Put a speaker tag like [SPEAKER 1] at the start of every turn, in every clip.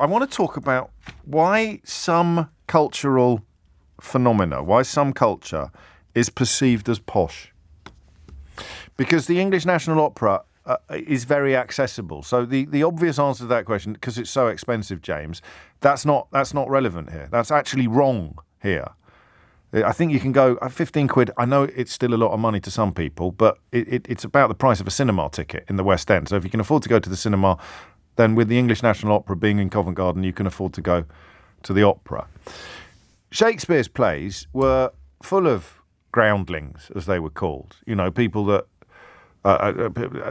[SPEAKER 1] I want to talk about why some cultural phenomena, why some culture is perceived as posh. Because the English National Opera is very accessible. So the obvious answer to that question, because it's so expensive, James, that's not relevant here. That's actually wrong here. I think you can go, 15 quid, I know it's still a lot of money to some people, but it's about the price of a cinema ticket in the West End. So if you can afford to go to the cinema, then with the English National Opera being in Covent Garden, you can afford to go to the opera. Shakespeare's plays were full of groundlings, as they were called. You know, people that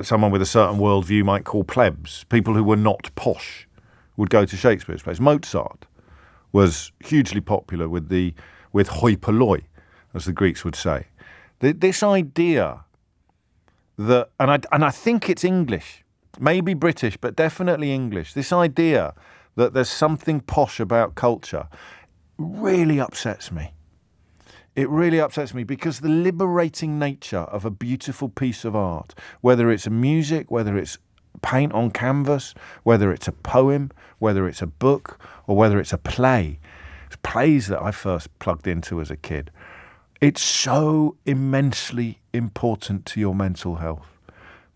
[SPEAKER 1] someone with a certain worldview might call plebs. People who were not posh would go to Shakespeare's plays. Mozart was hugely popular with hoi polloi, as the Greeks would say. This idea that, and I think it's English, maybe British, but definitely English. This idea that there's something posh about culture really upsets me. It really upsets me because the liberating nature of a beautiful piece of art, whether it's music, whether it's paint on canvas, whether it's a poem, whether it's a book, or whether it's a play, plays that I first plugged into as a kid, it's so immensely important to your mental health.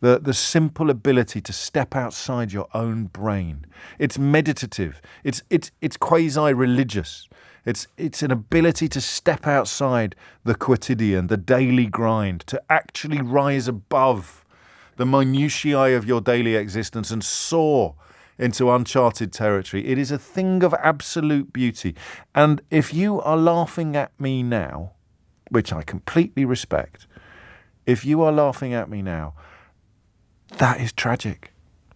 [SPEAKER 1] The simple ability to step outside your own brain. It's meditative. It's quasi-religious. It's an ability to step outside the quotidian, the daily grind, to actually rise above the minutiae of your daily existence and soar into uncharted territory. It is a thing of absolute beauty. And if you are laughing at me now, which I completely respect, if you are laughing at me now, that is tragic,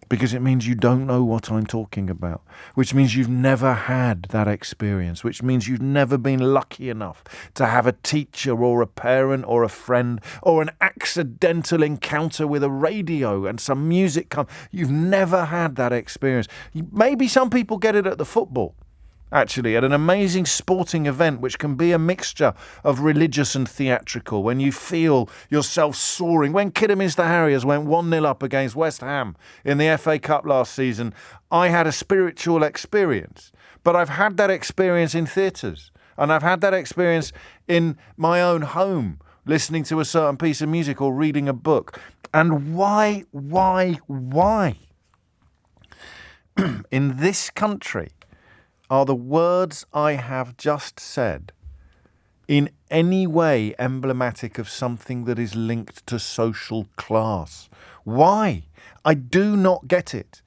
[SPEAKER 1] because it means you don't know what I'm talking about, which means you've never had that experience, which means you've never been lucky enough to have a teacher or a parent or a friend or an accidental encounter with a radio and some music come. You've never had that experience. Maybe some people get it at the football, actually, at an amazing sporting event, which can be a mixture of religious and theatrical, when you feel yourself soaring. When Kidderminster Harriers went 1-0 up against West Ham in the FA Cup last season, I had a spiritual experience. But I've had that experience in theatres, and I've had that experience in my own home, listening to a certain piece of music or reading a book. And why in this country are the words I have just said in any way emblematic of something that is linked to social class? Why? I do not get it.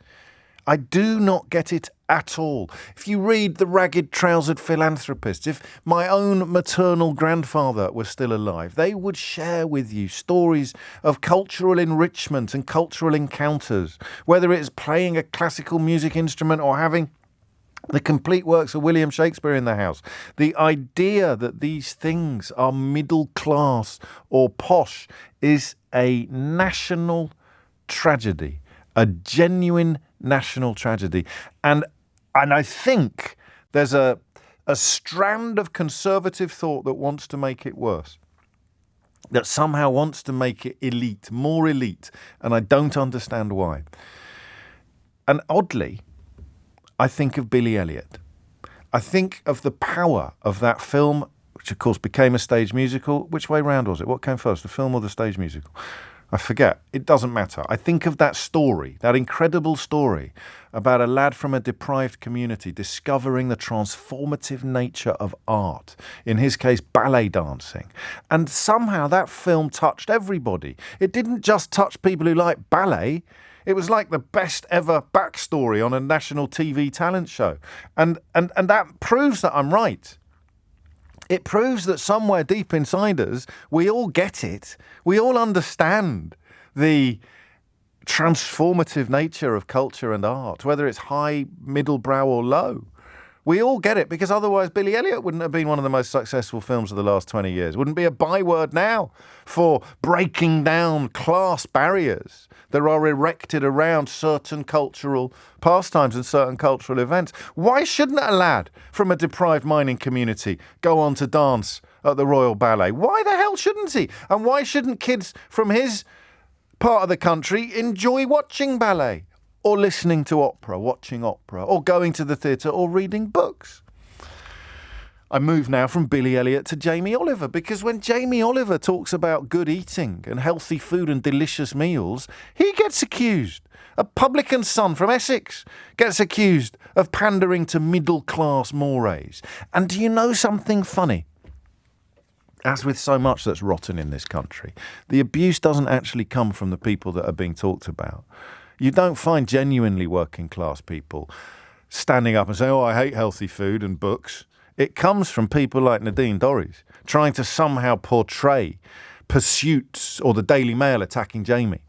[SPEAKER 1] I do not get it at all. If you read The Ragged-Trousered Philanthropist, if my own maternal grandfather was still alive, they would share with you stories of cultural enrichment and cultural encounters, whether it's playing a classical music instrument or having the complete works of William Shakespeare in the house. The idea that these things are middle class or posh is a national tragedy, a genuine national tragedy. And I think there's a strand of conservative thought that wants to make it worse, that somehow wants to make it elite, more elite, and I don't understand why. And oddly, I think of Billy Elliot. I think of the power of that film, which of course became a stage musical. Which way round was it? What came first, the film or the stage musical? I forget. It doesn't matter. I think of that story, that incredible story about a lad from a deprived community discovering the transformative nature of art, in his case, ballet dancing. And somehow that film touched everybody. It didn't just touch people who like ballet. It was like the best ever backstory on a national TV talent show. And that proves that I'm right. It proves that somewhere deep inside us, we all get it. We all understand the transformative nature of culture and art, whether it's high, middle brow or low. We all get it, because otherwise Billy Elliot wouldn't have been one of the most successful films of the last 20 years. Wouldn't be a byword now for breaking down class barriers that are erected around certain cultural pastimes and certain cultural events. Why shouldn't a lad from a deprived mining community go on to dance at the Royal Ballet? Why the hell shouldn't he? And why shouldn't kids from his part of the country enjoy watching ballet? or listening to opera, watching opera, or going to the theatre, or reading books. I move now from Billy Elliot to Jamie Oliver, because when Jamie Oliver talks about good eating and healthy food and delicious meals, he gets accused. A publican's son from Essex gets accused of pandering to middle-class mores. And do you know something funny? As with so much that's rotten in this country, the abuse doesn't actually come from the people that are being talked about. You don't find genuinely working-class people standing up and saying, oh, I hate healthy food and books. It comes from people like Nadine Dorries trying to somehow portray Pursuits or the Daily Mail attacking Jamie,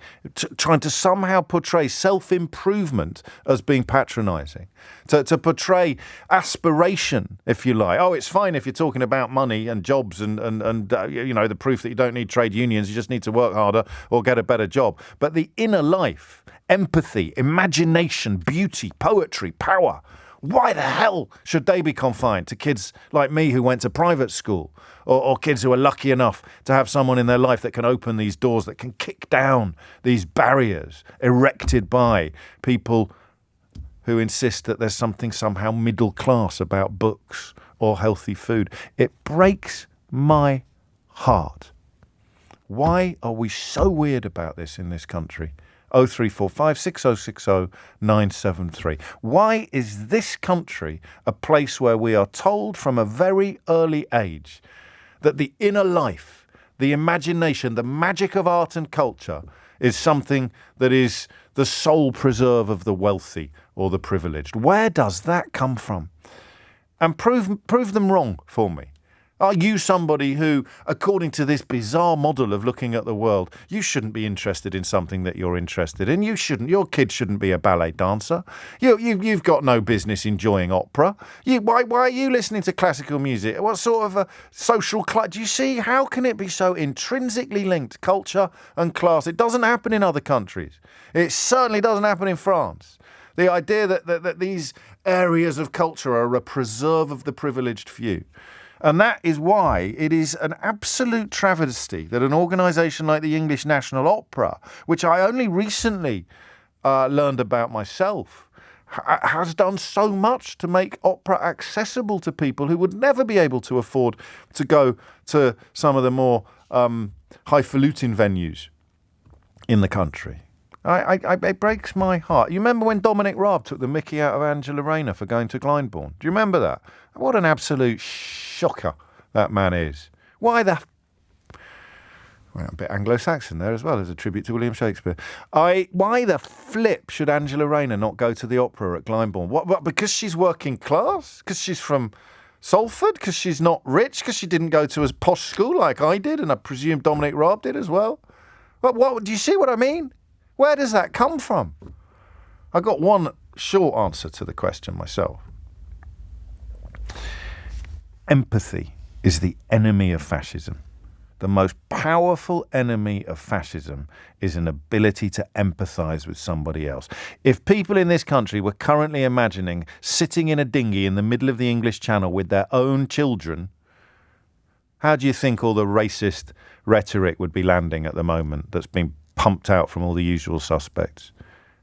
[SPEAKER 1] trying to somehow portray self-improvement as being patronising, to portray aspiration, if you like. Oh, it's fine if you're talking about money and jobs and the proof that you don't need trade unions, you just need to work harder or get a better job. But the inner life, empathy, imagination, beauty, poetry, power, why the hell should they be confined to kids like me who went to private school or kids who are lucky enough to have someone in their life that can open these doors, that can kick down these barriers erected by people who insist that there's something somehow middle class about books or healthy food? It breaks my heart. Why are we so weird about this in this country? 0345 6060 973. Why is this country a place where we are told from a very early age that the inner life, the imagination, the magic of art and culture is something that is the sole preserve of the wealthy or the privileged? Where does that come from? And prove them wrong for me. Are you somebody who, according to this bizarre model of looking at the world, you shouldn't be interested in something that you're interested in? Your kid shouldn't be a ballet dancer. You've got no business enjoying opera. Why are you listening to classical music? What sort of a social class? Do you see, how can it be so intrinsically linked, culture and class? It doesn't happen in other countries. It certainly doesn't happen in France. The idea that these areas of culture are a preserve of the privileged few. And that is why it is an absolute travesty that an organisation like the English National Opera, which I only recently learned about myself, has done so much to make opera accessible to people who would never be able to afford to go to some of the more highfalutin venues in the country. It breaks my heart. You remember when Dominic Raab took the mickey out of Angela Rayner for going to Glyndebourne? Do you remember that? What an absolute shocker that man is. Why the... Well, a bit Anglo-Saxon there as well, as a tribute to William Shakespeare. Why the flip should Angela Rayner not go to the opera at Glyndebourne? What, because she's working class? Because she's from Salford? Because she's not rich? Because she didn't go to a posh school like I did, and I presume Dominic Raab did as well? What do you see what I mean? Where does that come from? I got one short answer to the question myself. Empathy is the enemy of fascism. The most powerful enemy of fascism is an ability to empathise with somebody else. If people in this country were currently imagining sitting in a dinghy in the middle of the English Channel with their own children, how do you think all the racist rhetoric would be landing at the moment that's been pumped out from all the usual suspects?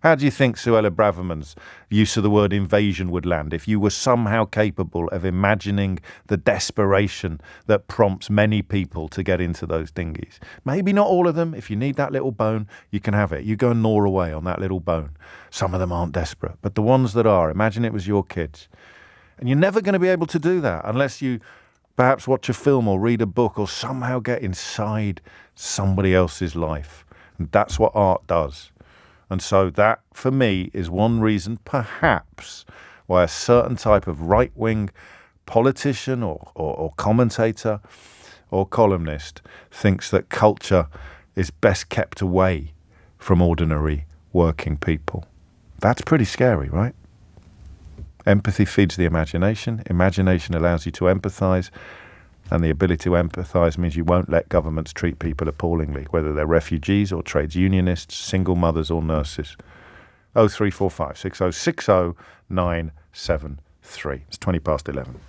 [SPEAKER 1] How do you think Suella Braverman's use of the word invasion would land if you were somehow capable of imagining the desperation that prompts many people to get into those dinghies? Maybe not all of them. If you need that little bone, you can have it. You go and gnaw away on that little bone. Some of them aren't desperate, but the ones that are, imagine it was your kids. And you're never going to be able to do that unless you perhaps watch a film or read a book or somehow get inside somebody else's life. And that's what art does. And so that, for me, is one reason, perhaps, why a certain type of right-wing politician or commentator or columnist thinks that culture is best kept away from ordinary working people. That's pretty scary, right? Empathy feeds the imagination. Imagination allows you to empathise. And the ability to empathise means you won't let governments treat people appallingly, whether they're refugees or trades unionists, single mothers or nurses. 0345 6060 973. It's 20 past 11.